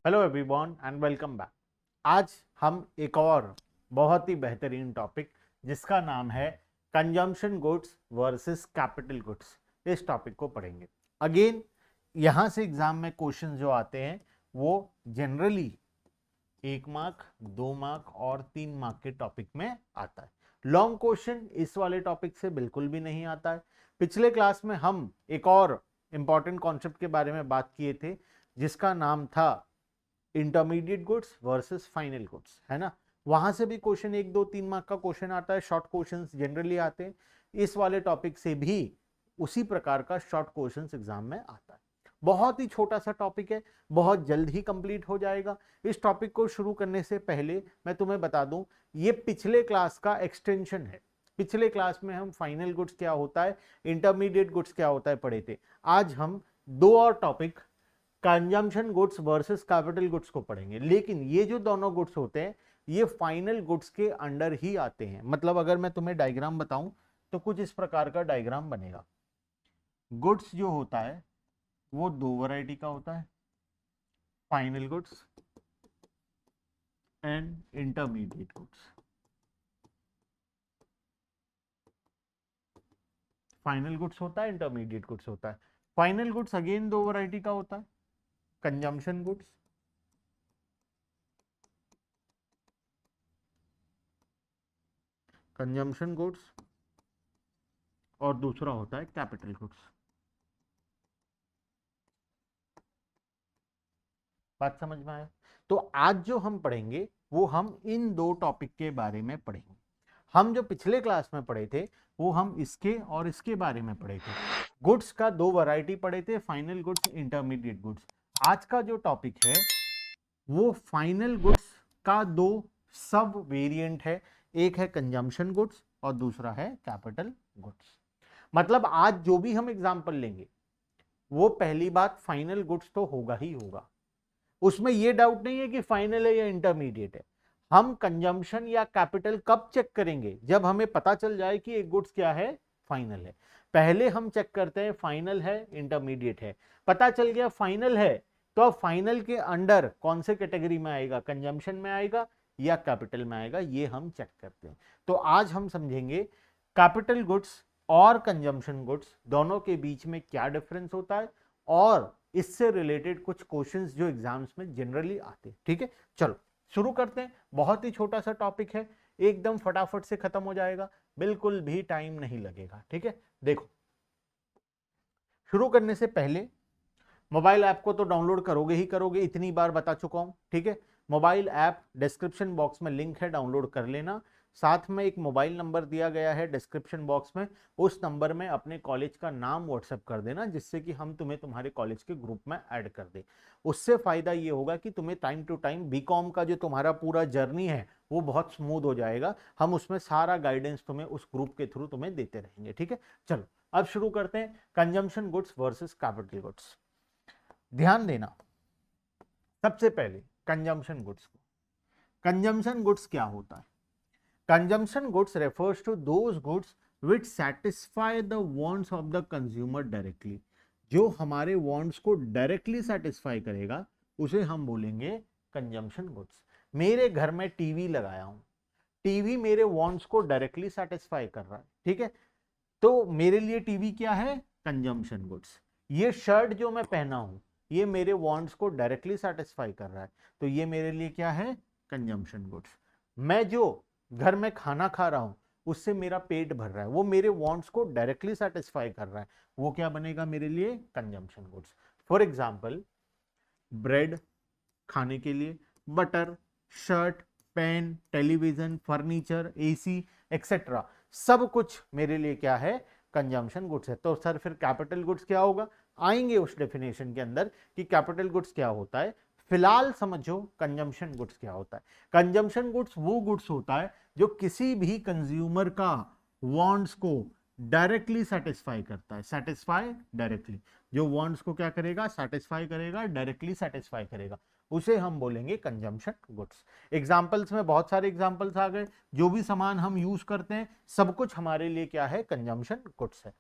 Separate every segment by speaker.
Speaker 1: Hello everyone and welcome back. आज हम एक और बहुत ही बेहतरीन टॉपिक जिसका नाम है consumption goods versus capital goods, इस टॉपिक को पढ़ेंगे। अगेन यहाँ से एग्जाम में क्वेश्चन जो आते हैं वो जनरली 1 मार्क, 2 मार्क और 3 मार्क के टॉपिक में आता है। लॉन्ग क्वेश्चन इस वाले टॉपिक से बिल्कुल भी नहीं आता है। पिछले क्लास में हम एक और इंपॉर्टेंट कॉन्सेप्ट के बारे में बात किए थे जिसका नाम था intermediate goods versus final goods, है ना। वहां से भी क्वेश्चन 1, 2, 3 मार्क का क्वेश्चन आता है, शॉर्ट क्वेश्चंस जनरली आते हैं। इस वाले टॉपिक से भी उसी प्रकार का शॉर्ट क्वेश्चंस एग्जाम में आता है। बहुत ही छोटा सा टॉपिक है, बहुत जल्द ही कंप्लीट हो जाएगा। इस टॉपिक को शुरू करने से पहले मैं तुम्हें बता दूं, ये पिछले क्लास का एक्सटेंशन है। पिछले क्लास में हम फाइनल गुड्स क्या होता है, इंटरमीडिएट गुड्स क्या होता है पढ़े थे। आज हम दो और topic consumption goods versus capital goods को पढ़ेंगे। लेकिन ये जो दोनों गुड्स होते हैं ये फाइनल गुड्स के अंडर ही आते हैं। मतलब अगर मैं तुम्हें डायग्राम बताऊं तो कुछ इस प्रकार का डायग्राम बनेगा। गुड्स जो होता है वो दो वैरायटी का होता है, final goods and intermediate goods. Final goods होता है, इंटरमीडिएट गुड्स होता है। फाइनल गुड्स अगेन दो वैरायटी का होता है, कंजम्पशन गुड्स और दूसरा होता है कैपिटल गुड्स। बात समझ में आया? तो आज जो हम पढ़ेंगे वो हम इन दो टॉपिक के बारे में पढ़ेंगे। हम जो पिछले क्लास में पढ़े थे वो हम इसके और इसके बारे में पढ़े थे। गुड्स का दो वैरायटी पढ़े थे, फाइनल गुड्स, इंटरमीडिएट गुड्स। आज का जो टॉपिक है वो फाइनल गुड्स का दो सब वेरिएंट है। एक है कंजम्पशन गुड्स और दूसरा है कैपिटल गुड्स। मतलब आज जो भी हम एग्जांपल लेंगे वो पहली बात फाइनल गुड्स तो होगा ही होगा, उसमें यह डाउट नहीं है कि फाइनल है या इंटरमीडिएट है। हम कंजम्पशन या कैपिटल कब चेक करेंगे? जब हमें पता चल जाए कि एक गुड्स क्या है, फाइनल है। पहले हम चेक करते हैं फाइनल है इंटरमीडिएट है। पता चल गया फाइनल है तो अब फाइनल के अंडर कौन से कैटेगरी में आएगा, कंजम्पशन में आएगा या कैपिटल में आएगा, ये हम चेक करते हैं। तो आज हम समझेंगे कैपिटल गुड्स और कंजम्पशन गुड्स दोनों के बीच में क्या डिफरेंस होता है और इससे रिलेटेड कुछ क्वेश्चंस जो एग्जाम्स में जनरली आते हैं। ठीक है, चलो शुरू करते हैं। बहुत ही छोटा सा टॉपिक है, एकदम फटाफट से खत्म हो जाएगा, बिल्कुल भी टाइम नहीं लगेगा। ठीक है, देखो शुरू करने से पहले मोबाइल ऐप को तो डाउनलोड करोगे ही करोगे, इतनी बार बता चुका हूं। ठीक है, मोबाइल ऐप डिस्क्रिप्शन बॉक्स में लिंक है, डाउनलोड कर लेना। साथ में एक मोबाइल नंबर दिया गया है डिस्क्रिप्शन बॉक्स में, उस नंबर में अपने कॉलेज का नाम व्हाट्सएप कर देना जिससे कि हम तुम्हें तुम्हारे कॉलेज के ग्रुप में ऐड कर दे। उससे फायदा ये होगा कि तुम्हें टाइम टू टाइम बीकॉम का जो तुम्हारा पूरा जर्नी है वो बहुत स्मूथ हो जाएगा। हम उसमें सारा गाइडेंस तुम्हें उस ग्रुप के थ्रू तुम्हें देते रहेंगे। ठीक है, चलो अब शुरू करते हैं consumption goods versus capital goods. ध्यान देना सबसे पहले कंजम्पशन गुड्स को। कंजम्पशन गुड्स क्या होता है? Consumption goods refers to those goods which satisfy the wants of the consumer directly. जो हमारे वांट्स को डायरेक्टली सेटिस्फाई करेगा उसे हम बोलेंगे कंजम्पशन गुड्स। मेरे घर में टीवी लगाया हूं, टीवी मेरे वांट्स को डायरेक्टली सेटिस्फाई कर रहा है। ठीक है, तो मेरे लिए टीवी क्या है, कंजम्पशन गुड्स। ये शर्ट जो मैं पहना हूं ये मेरे वांट्स को डायरेक्टली सेटिस्फाई कर रहा है, तो ये मेरे लिए क्या है, कंजम्पशन गुड्स। मैं जो घर में खाना खा रहा हूं उससे मेरा पेट भर रहा है, वो मेरे वांट्स को डायरेक्टली सेटिस्फाई कर रहा है, वो क्या बनेगा मेरे लिए, consumption goods. For example bread खाने के लिए, butter, shirt, pen, television, furniture, AC etcetera, सब कुछ मेरे लिए क्या है, कंजम्पशन गुड्स है। तो सर फिर कैपिटल गुड्स क्या होगा? आएंगे उस डेफिनेशन के अंदर कि कैपिटल गुड्स क्या होता है। फिलहाल समझो कंजम्पशन गुड्स क्या होता है। कंजम्पशन गुड्स वो गुड्स होता है जो किसी भी कंज्यूमर का वांट्स को डायरेक्टली सेटिस्फाई करता है। सेटिस्फाई डायरेक्टली, जो वांट्स को क्या करेगा, सेटिस्फाई करेगा, डायरेक्टली सेटिस्फाई करेगा, उसे हम बोलेंगे कंजम्पशन गुड्स। एग्जांपल्स में बहुत सारे एग्जांपल्स आ गए, जो भी सामान हम यूज करते हैं सब कुछ हमारे लिए क्या है, कंजम्पशन गुड्स है।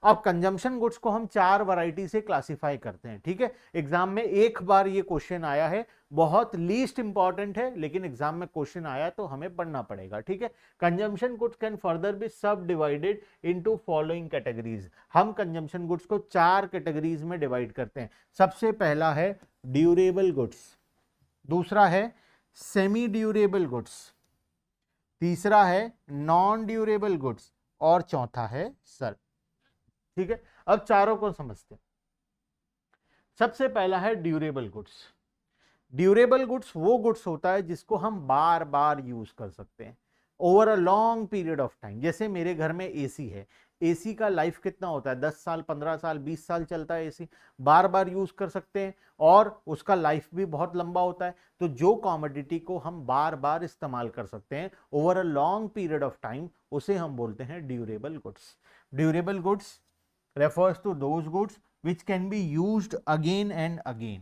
Speaker 1: अब कंजम्पशन गुड्स को हम 4 वैरायटी से क्लासिफाई करते हैं, ठीक है। एग्जाम में एक बार ये क्वेश्चन आया है, बहुत लीस्ट इंपॉर्टेंट है, लेकिन एग्जाम में क्वेश्चन आया तो हमें पढ़ना पड़ेगा, ठीक है। Consumption goods can further be subdivided into following categories. हम कंजम्पशन गुड्स को 4 कैटेगरीज में डिवाइड करते हैं। सबसे पहला है ड्यूरेबल गुड्स, दूसरा है सेमी ड्यूरेबल गुड्स, तीसरा है नॉन ड्यूरेबल गुड्स, और चौथा है सर्व, ठीक है। अब चारों को समझते हैं। सबसे पहला है ड्यूरेबल गुड्स। ड्यूरेबल गुड्स वो गुड्स होता है जिसको हम बार बार यूज कर सकते हैं over a long period of time. जैसे मेरे घर में एसी है, एसी का लाइफ कितना होता है, 10 साल, 15 साल, 20 साल चलता है एसी, बार बार यूज कर सकते हैं और उसका लाइफ भी बहुत लंबा होता है। तो जो कॉमोडिटी को हम बार बार इस्तेमाल कर सकते हैं over a long period of time, उसे हम बोलते हैं durable goods. Durable goods refers to those goods which can be used again and again,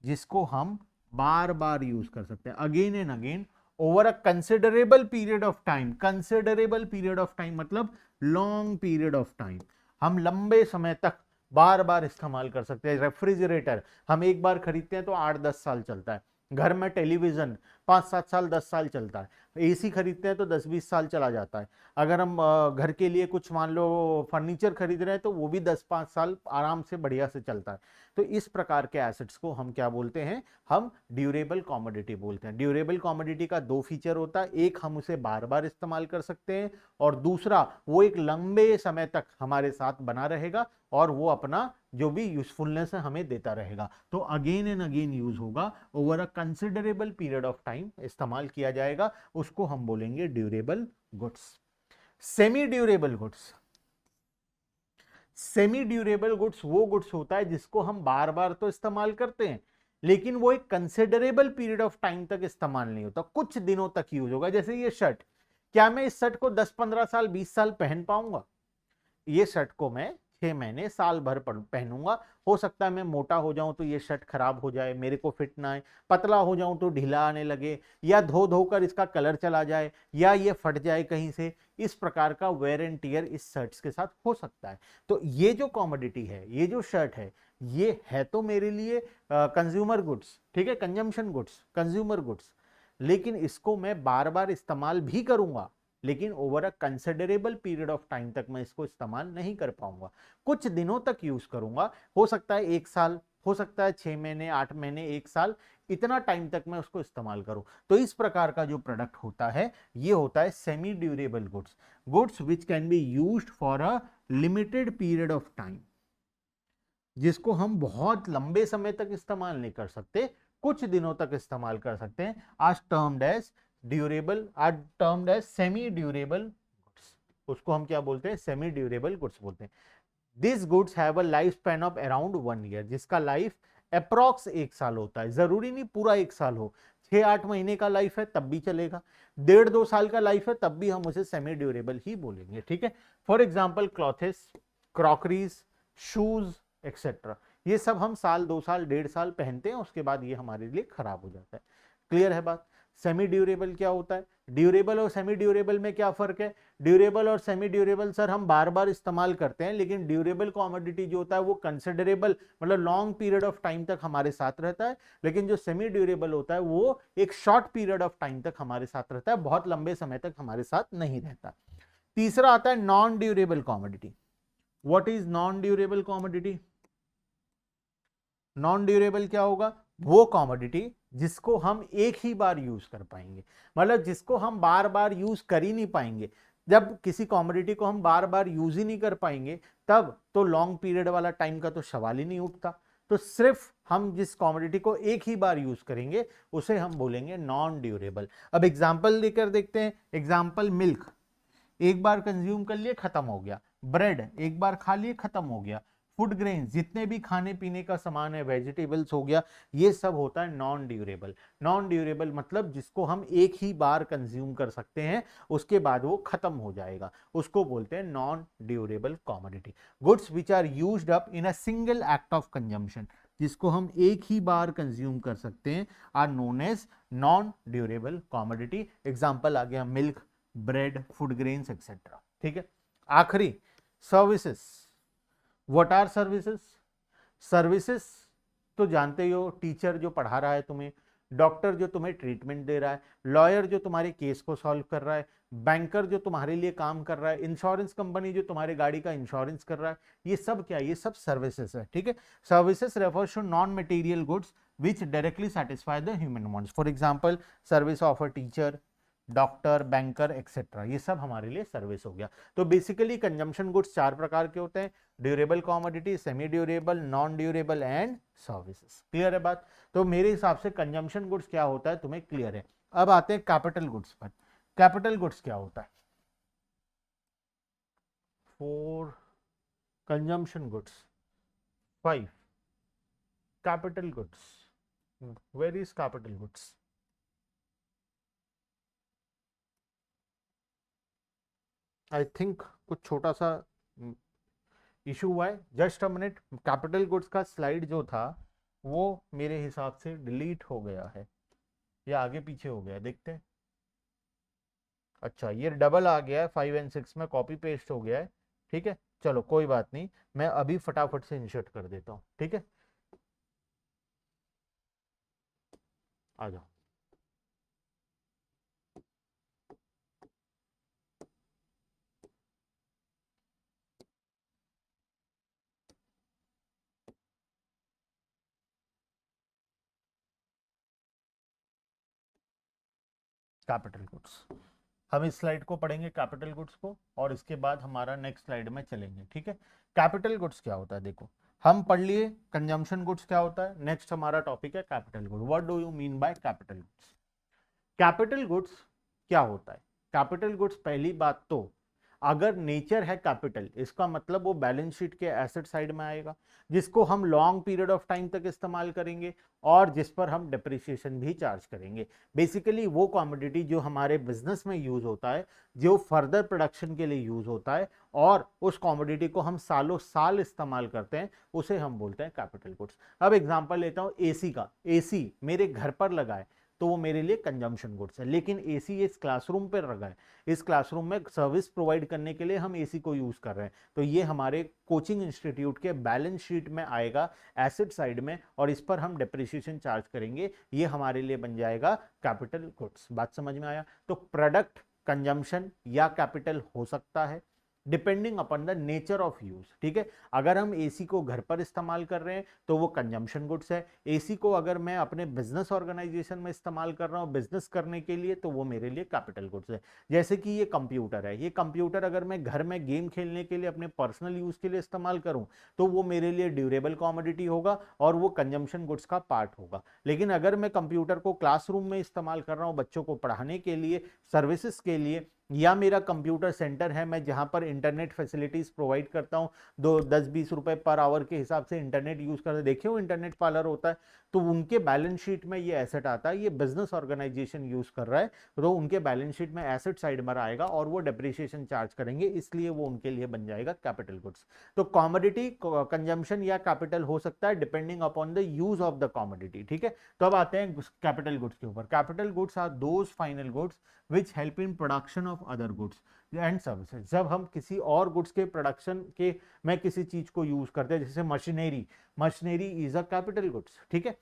Speaker 1: जिसको हम बार बार यूज कर सकते हैं again and again over a considerable period of time। considerable period of time मतलब long period of time, हम लंबे समय तक बार बार इस्तेमाल कर सकते हैं। रेफ्रिजरेटर हम एक बार खरीदते हैं तो 8-10 साल चलता है। घर में टेलीविजन 5-7 साल 10 साल चलता है। एसी खरीदते हैं तो 10-20 साल चला जाता है। अगर हम घर के लिए कुछ मान लो फर्नीचर खरीद रहे हैं तो वो भी 10-5 साल आराम से बढ़िया से चलता है। तो इस प्रकार के एसेट्स को हम क्या बोलते हैं, हम ड्यूरेबल कमोडिटी बोलते हैं। ड्यूरेबल कमोडिटी का 2 फीचर होता है, एक हम उसे बार बार इस्तेमाल कर सकते हैं और दूसरा वो एक लंबे समय तक हमारे साथ बना रहेगा और वो अपना जो भी यूजफुलनेस है हमें देता रहेगा। तो अगेन एंड अगेन यूज होगा, over a considerable period of time इस्तेमाल किया जाएगा, उसको हम बोलेंगे durable goods. Semi durable goods, semi durable goods वो गुड्स होता है जिसको हम बार बार तो इस्तेमाल करते हैं लेकिन वो एक कंसिडरेबल पीरियड ऑफ टाइम तक इस्तेमाल नहीं होता, कुछ दिनों तक यूज होगा। जैसे ये शर्ट, क्या मैं इस शर्ट को 10-15 साल 20 साल पहन पाऊंगा? ये शर्ट को मैं 6 महीने साल भर पहनूंगा। हो सकता है मैं मोटा हो जाऊं तो ये शर्ट खराब हो जाए, मेरे को फिट ना आए, पतला हो जाऊं तो ढीला आने लगे, या धो धोकर इसका कलर चला जाए, या ये फट जाए कहीं से। इस प्रकार का वेयर एंड टियर इस शर्ट्स के साथ हो सकता है। तो ये जो कॉमोडिटी है, ये जो शर्ट है, ये है तो मेरे लिए कंज्यूमर गुड्स, ठीक है, कंजम्पशन गुड्स, कंज्यूमर गुड्स, लेकिन इसको मैं बार बार इस्तेमाल भी करूंगा लेकिन over a considerable period of time तक मैं इसको इस्तेमाल नहीं कर पाऊंगा। कुछ दिनों तक यूज करूंगा, हो सकता है 1 साल, हो सकता है 6 महीने, 8 महीने, 1 साल, इतना टाइम तक मैं उसको इस्तेमाल करूं। तो इस प्रकार का जो प्रोडक्ट होता है ये होता है semi durable goods, goods which can be used for a limited period of time, जिसको हम बहुत लंबे समय तक इस्तेमाल नहीं कर सकते, कुछ दिनों तक इस्तेमाल कर सकते हैं। आज termed as durable, or termed as semi durable goods, उसको हम क्या बोलते हैं, सेमी ड्यूरेबल गुड्स बोलते हैं। This goods have a life span of around 1 year, जिसका लाइफ अप्रॉक्स 1 साल होता है, जरूरी नहीं पूरा 1 साल हो, 6-8 महीने का लाइफ है तब भी चलेगा, 1.5-2 साल का लाइफ है तब भी हम उसे सेमी ड्यूरेबल ही बोलेंगे, ठीक है। For example clothes, crockeries, shoes etcetera, ये सब हम साल 2 साल 1.5 साल पहनते हैं, उसके बाद ये हमारे लिए खराब हो जाता है। क्लियर है बात। सेमी ड्यूरेबल क्या होता है, ड्यूरेबल और सेमी ड्यूरेबल में क्या फर्क है? ड्यूरेबल और सेमी ड्यूरेबल सर हम बार बार इस्तेमाल करते हैं, लेकिन ड्यूरेबल कमोडिटी जो होता है वो कंसिडरेबल मतलब लॉन्ग पीरियड ऑफ टाइम तक हमारे साथ रहता है, लेकिन जो सेमी ड्यूरेबल होता है वो एक शॉर्ट पीरियड ऑफ टाइम तक हमारे साथ रहता है, बहुत लंबे समय तक हमारे साथ नहीं रहता। तीसरा आता है non durable commodity. What is non durable commodity? Non durable क्या होगा? वो कमोडिटी जिसको हम एक ही बार यूज कर पाएंगे, मतलब जिसको हम बार बार यूज कर ही नहीं पाएंगे। जब किसी कमोडिटी को हम बार बार यूज ही नहीं कर पाएंगे तब तो लॉन्ग पीरियड वाला टाइम का तो सवाल ही नहीं उठता। तो सिर्फ हम जिस कमोडिटी को एक ही बार यूज करेंगे उसे हम बोलेंगे नॉन ड्यूरेबल। अब एग्जाम्पल लेकर देखते हैं। एग्जाम्पल, मिल्क एक बार कंज्यूम कर लिए खत्म हो गया, ब्रेड एक बार खा लिए खत्म हो गया, फूड ग्रेन जितने भी खाने पीने का सामान है, वेजिटेबल्स हो गया, ये सब होता है नॉन ड्यूरेबल। नॉन ड्यूरेबल मतलब जिसको हम एक ही बार कंज्यूम कर सकते हैं, उसके बाद वो खत्म हो जाएगा, उसको बोलते हैं non durable commodity. Goods which are used up in a single act of consumption, जिसको हम एक ही बार कंज्यूम कर सकते हैं, are known as non durable commodity. Example आ गया milk, bread, food grains etcetera, ठीक है। आखिरी services. What are services? Services तो जानते ही हो, टीचर जो पढ़ा रहा है तुम्हें, डॉक्टर जो तुम्हें ट्रीटमेंट दे रहा है, लॉयर जो तुम्हारे केस को सॉल्व कर रहा है, बैंकर जो तुम्हारे लिए काम कर रहा है, इंश्योरेंस कंपनी जो तुम्हारे गाड़ी का इंश्योरेंस कर रहा है, ये सब क्या है? ये सब सर्विसेज है, ठीक है। Services refers to non material goods which directly satisfy the human wants. For example, service of a teacher, doctor, banker etcetera, ये सब हमारे लिए सर्विस हो गया। तो बेसिकली कंजम्पशन गुड्स चार प्रकार के होते हैं, durable commodity, semi durable, non durable and services. Clear है बात? तो मेरे हिसाब से कंजम्पशन गुड्स क्या होता है तुम्हें क्लियर है। अब आते हैं कैपिटल गुड्स पर। कैपिटल गुड्स क्या होता है? Four consumption goods, 5 capital goods. Where is capital goods? I think कुछ छोटा सा इशू हुआ है, just a minute. Capital goods का स्लाइड जो था वो मेरे हिसाब से डिलीट हो गया है या आगे पीछे हो गया, देखते हैं। अच्छा, ये डबल आ गया है, 5 एंड 6 में कॉपी पेस्ट हो गया है, ठीक है। चलो कोई बात नहीं, मैं अभी फटाफट से इंसर्ट कर देता हूँ, ठीक है। आ जाओ। कैपिटल गुड्स, हम इस स्लाइड को पढ़ेंगे कैपिटल गुड्स को, और इसके बाद हमारा नेक्स्ट स्लाइड में चलेंगे, ठीक है। कैपिटल गुड्स क्या होता है? देखो, हम पढ़ लिए कंजम्पशन गुड्स क्या होता है, नेक्स्ट हमारा टॉपिक है capital good. What do you mean by capital goods? Capital goods क्या होता है? कैपिटल गुड्स, पहली बात तो अगर नेचर है कैपिटल, इसका मतलब वो बैलेंस शीट के एसेट साइड में आएगा, जिसको हम लॉन्ग पीरियड ऑफ टाइम तक इस्तेमाल करेंगे और जिस पर हम डिप्रिसिएशन भी चार्ज करेंगे। बेसिकली वो कमोडिटी जो हमारे बिजनेस में यूज होता है, जो फर्दर प्रोडक्शन के लिए यूज होता है, और उस कमोडिटी को हम सालों साल इस्तेमाल करते हैं, उसे हम बोलते हैं कैपिटल गुड्स। अब एग्जांपल लेता हूं एसी का। एसी मेरे घर पर लगा है तो वो मेरे लिए कंजम्पशन गुड्स है, लेकिन एसी इस क्लासरूम पर लगा है, इस क्लासरूम में सर्विस प्रोवाइड करने के लिए हम एसी को यूज कर रहे हैं, तो ये हमारे कोचिंग इंस्टीट्यूट के बैलेंस शीट में आएगा एसेट साइड में, और इस पर हम डिप्रिसिएशन चार्ज करेंगे, ये हमारे लिए बन जाएगा कैपिटल गुड्स। बात समझ में आया? तो प्रोडक्ट कंजम्पशन या कैपिटल हो सकता है depending upon the nature of use, ठीक है। अगर हम एसी को घर पर इस्तेमाल कर रहे हैं तो वो कंजम्पशन गुड्स है। एसी को अगर मैं अपने बिजनेस ऑर्गेनाइजेशन में इस्तेमाल कर रहा हूँ बिजनेस करने के लिए, तो वो मेरे लिए कैपिटल गुड्स है। जैसे कि ये कंप्यूटर है, ये कंप्यूटर अगर मैं घर में गेम खेलने के लिए अपने पर्सनल यूज के लिए इस्तेमाल करूं तो वो मेरे लिए ड्यूरेबल कॉमोडिटी होगा और वो कंजम्पशन गुड्स का पार्ट होगा। लेकिन अगर मैं कंप्यूटर को क्लासरूम में इस्तेमाल कर रहा हूं बच्चों को पढ़ाने के लिए, सर्विसेज के लिए, या मेरा कंप्यूटर सेंटर है, मैं जहां पर इंटरनेट फैसिलिटीज प्रोवाइड करता हूं, 10-20 रुपए पर आवर के हिसाब से इंटरनेट यूज करते, देखिए वो इंटरनेट पार्लर होता है, तो उनके बैलेंस शीट में ये एसेट आता है, ये बिजनेस ऑर्गेनाइजेशन यूज कर रहा है, तो उनके बैलेंस शीट में एसेट साइड में आएगा और वो डेप्रिसिएशन चार्ज करेंगे, इसलिए वो उनके लिए बन जाएगा कैपिटल गुड्स। तो कॉमोडिटी कंजम्पशन या कैपिटल हो सकता है depending upon the use of the commodity, ठीक है। तो अब आते हैं कैपिटल गुड्स के ऊपर। Capital goods are those final goods which help in production of other goods and services। जब हम किसी और गुड्स के प्रोडक्शन के में किसी चीज को यूज करते हैं, जैसे machinery, machinery is a capital goods, ठीक है।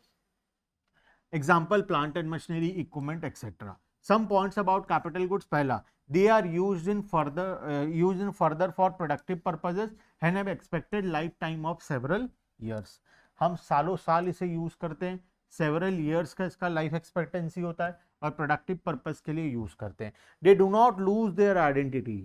Speaker 1: Example plant and machinery, equipment etcetera. Some points about capital goods. पहला, they are used in further for productive purposes and have expected lifetime of several years। हम सालों साल इसे use करते हैं, several years का इसका लाइफ एक्सपेक्टेंसी होता है और प्रोडक्टिव पर्पस के लिए यूज करते हैं। They do not lose their identity.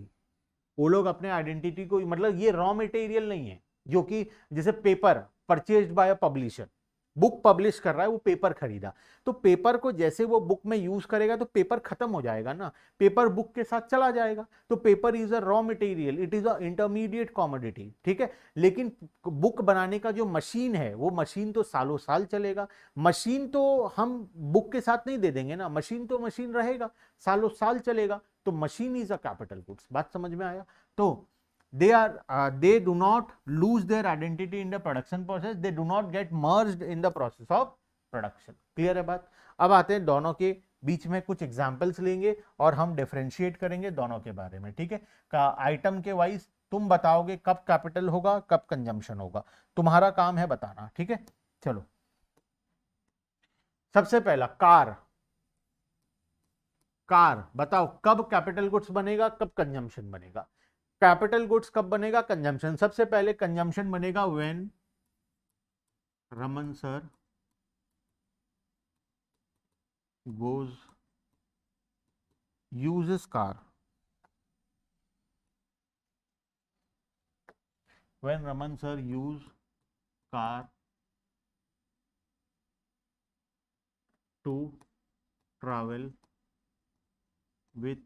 Speaker 1: वो लोग अपने आइडेंटिटी को, मतलब ये रॉ मटेरियल नहीं है, जो कि जैसे पेपर परचेज्ड बाय अ पब्लिशर, बुक पब्लिश कर रहा है, वो पेपर खरीदा, तो पेपर को जैसे वो बुक में यूज करेगा तो पेपर खत्म हो जाएगा ना, पेपर बुक के साथ चला जाएगा, तो paper is a raw material, it is a intermediate commodity, ठीक है। लेकिन बुक बनाने का जो मशीन है, वो मशीन तो सालों साल चलेगा, मशीन तो हम बुक के साथ नहीं दे देंगे ना, मशीन तो मशीन रहेगा, सालों साल चलेगा, तो machine is a capital goods. बात समझ में आया? तो they do not lose their identity in the production process, they do not get merged in the process of production। Clear है बात? अब आते हैं दोनों के बीच में कुछ एग्जांपल्स लेंगे और हम डिफरेंशिएट करेंगे दोनों के बारे में, ठीक है। का आइटम के वाइज तुम बताओगे कब कैपिटल होगा कब कंजम्पशन होगा, तुम्हारा काम है बताना, ठीक है। चलो सबसे पहला कार, कार बताओ कब कैपिटल गुड्स बनेगा कब कंजम्पशन बनेगा। कैपिटल गुड्स कब बनेगा, कंजम्पशन। सबसे पहले कंजम्पशन बनेगा when Raman sir goes uses car, when Raman sir use car to travel with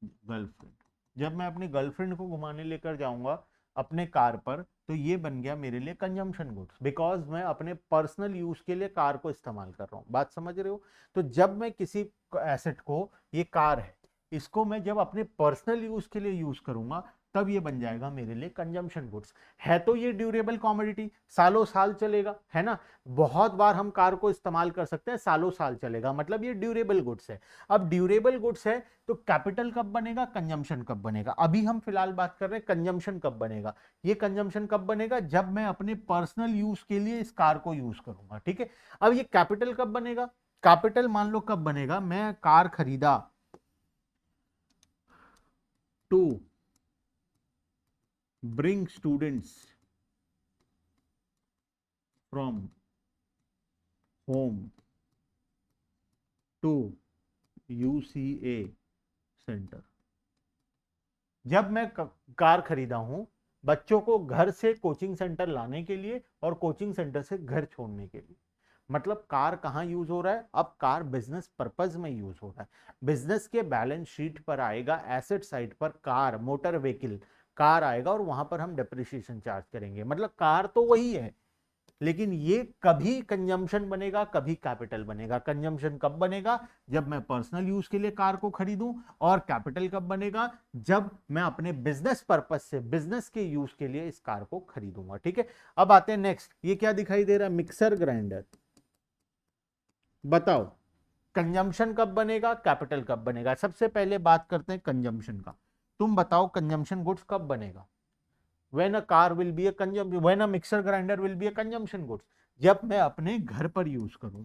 Speaker 1: girlfriend. जब मैं अपनी गर्लफ्रेंड को घुमाने लेकर जाऊंगा अपने कार पर, तो ये बन गया मेरे लिए कंजम्पशन गुड्स, बिकॉज मैं अपने पर्सनल यूज के लिए कार को इस्तेमाल कर रहा हूं। बात समझ रहे हो। तो जब मैं किसी एसेट को, ये कार है, इसको मैं जब अपने पर्सनल यूज के लिए यूज करूंगा तब ये बन जाएगा मेरे लिए कंजम्पशन गुड्स। है तो ये ड्यूरेबल कॉमोडिटी, सालों साल चलेगा, है ना। बहुत बार हम कार को इस्तेमाल कर सकते हैं, सालों साल चलेगा, मतलब ये ड्यूरेबल गुड्स है। अब ड्यूरेबल गुड्स है तो कैपिटल कब बनेगा, कंजम्पशन कब बनेगा। अभी हम फिलहाल बात कर रहे हैं कंजम्पशन कब बनेगा। ये कंजम्पशन कब बनेगा, जब मैं अपने पर्सनल यूज के लिए इस कार को यूज करूंगा, ठीक है। अब ये कैपिटल कब बनेगा, कैपिटल मान लो कब बनेगा, मैं कार खरीदा to bring students from home to UCA centre. जब मैं कार खरीदा हूं बच्चों को घर से कोचिंग सेंटर लाने के लिए और कोचिंग सेंटर से घर छोड़ने के लिए। मतलब कार कहां यूज हो रहा है, अब कार बिजनेस पर्पज में यूज हो रहा है। बिजनेस के बैलेंस शीट पर आएगा, एसेट साइड पर कार, मोटर व्हीकल कार आएगा और वहां पर हम डेप्रिसिएशन चार्ज करेंगे। मतलब कार तो वही है, लेकिन ये कभी कंजम्पशन बनेगा कभी कैपिटल बनेगा। कंजम्पशन कब बनेगा, जब मैं पर्सनल यूज के लिए कार को खरीदूं, और कैपिटल कब बनेगा, जब मैं अपने बिजनेस पर्पज से, बिजनेस के यूज के लिए इस कार को खरीदूंगा, ठीक है। अब आते हैं नेक्स्ट, ये क्या दिखाई दे रहा है, मिक्सर ग्राइंडर। बताओ कंजम्पशन कब बनेगा कैपिटल कब बनेगा। सबसे पहले बात करते हैं कंजम्पशन का। तुम बताओ कंजम्पशन गुड्स कब बनेगा। when a car will be a consumption, when a mixer grinder will be a consumption goods, जब मैं अपने घर पर यूज करूं।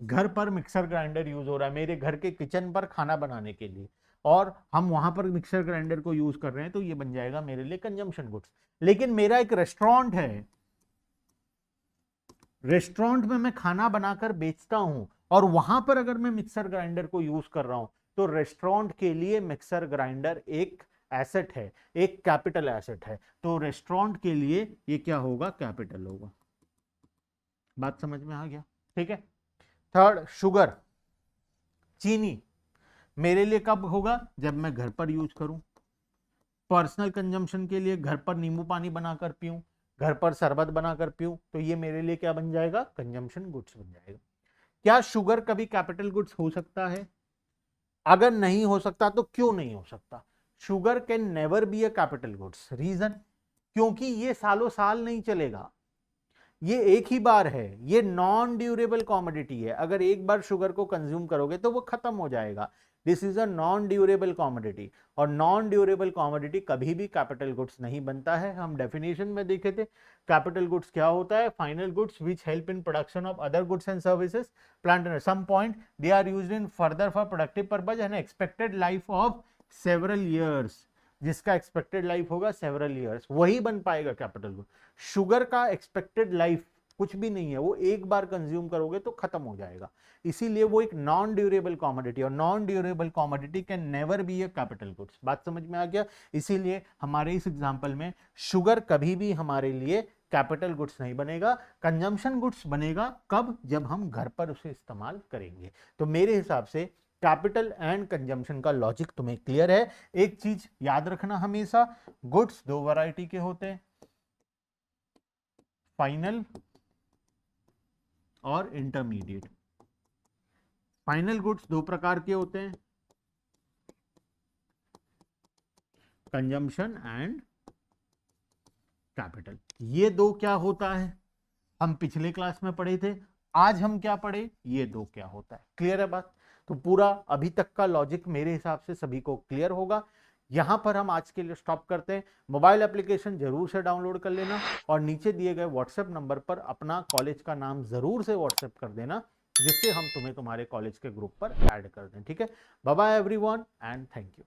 Speaker 1: घर पर मिक्सर ग्राइंडर यूज हो रहा है मेरे घर के किचन पर खाना बनाने के लिए, और हम वहां पर मिक्सर ग्राइंडर को यूज कर रहे हैं, तो ये बन जाएगा मेरे लिए कंजम्पशन गुड्स। लेकिन मेरा एक रेस्टोरेंट है, रेस्टोरेंट में मैं खाना बनाकर बेचता हूं, और वहां पर अगर मैं मिक्सर ग्राइंडर को यूज कर रहा हूं, तो रेस्टोरेंट के लिए मिक्सर ग्राइंडर एक एसेट है, एक कैपिटल एसेट है। तो रेस्टोरेंट के लिए ये क्या होगा, कैपिटल होगा। बात समझ में आ गया, ठीक है। थर्ड, शुगर, चीनी, मेरे लिए कब होगा, जब मैं घर पर यूज करूं। पर्सनल कंजम्पशन के लिए घर पर नींबू पानी बनाकर पीऊं, घर पर शरबत बनाकर पीऊं, तो ये मेरे लिए क्या बन जाएगा, कंजम्पशन गुड्स बन जाएगा। क्या शुगर कभी कैपिटल गुड्स हो सकता है, अगर नहीं हो सकता तो क्यों नहीं हो सकता। Sugar can never be a capital goods, reason, क्योंकि ये सालों साल नहीं चलेगा, ये एक ही बार है, ये नॉन ड्यूरेबल कॉमोडिटी है। अगर एक बार शुगर को कंज्यूम करोगे तो वो खत्म हो जाएगा। This is a non durable commodity, और नॉन ड्यूरेबल कॉमोडिटी कभी भी कैपिटल गुड्स नहीं बनता है। हम डेफिनेशन में देखे थे कैपिटल गुड्स क्या होता है, final goods which help in production of other goods and services plant and some point they are used in further for productive purpose and expected life of several years. जिसका expected life होगा several years, वही बन पाएगा capital good. Sugar का expected life कुछ भी नहीं है, वो एक बार कंज्यूम करोगे तो खत्म हो जाएगा, इसीलिए वो एक नॉन ड्यूरेबल कॉमोडिटी, और non durable commodity can never be a capital goods. बात समझ में आ गया। इसीलिए हमारे इस एग्जांपल में शुगर कभी भी हमारे लिए कैपिटल गुड्स नहीं बनेगा। कंजम्पशन गुड्स बनेगा कब, जब हम घर पर उसे इस्तेमाल करेंगे। तो मेरे हिसाब से कैपिटल एंड कंजम्पशन का लॉजिक तुम्हें क्लियर है। एक चीज याद रखना हमेशा, गुड्स दो वैरायटी के होते हैं, फाइनल और इंटरमीडिएट। फाइनल गुड्स दो प्रकार के होते हैं, कंजम्पशन एंड कैपिटल। ये दो क्या होता है हम पिछले क्लास में पढ़े थे, आज हम क्या पढ़े, ये दो क्या होता है। क्लियर है बात। तो पूरा अभी तक का लॉजिक मेरे हिसाब से सभी को क्लियर होगा। यहां पर हम आज के लिए स्टॉप करते हैं। मोबाइल एप्लीकेशन जरूर से डाउनलोड कर लेना और नीचे दिए गए व्हाट्सएप नंबर पर अपना कॉलेज का नाम जरूर से व्हाट्सएप कर देना, जिससे हम तुम्हें तुम्हारे कॉलेज के ग्रुप पर ऐड कर दें। ठीक है, bye bye everyone and thank you.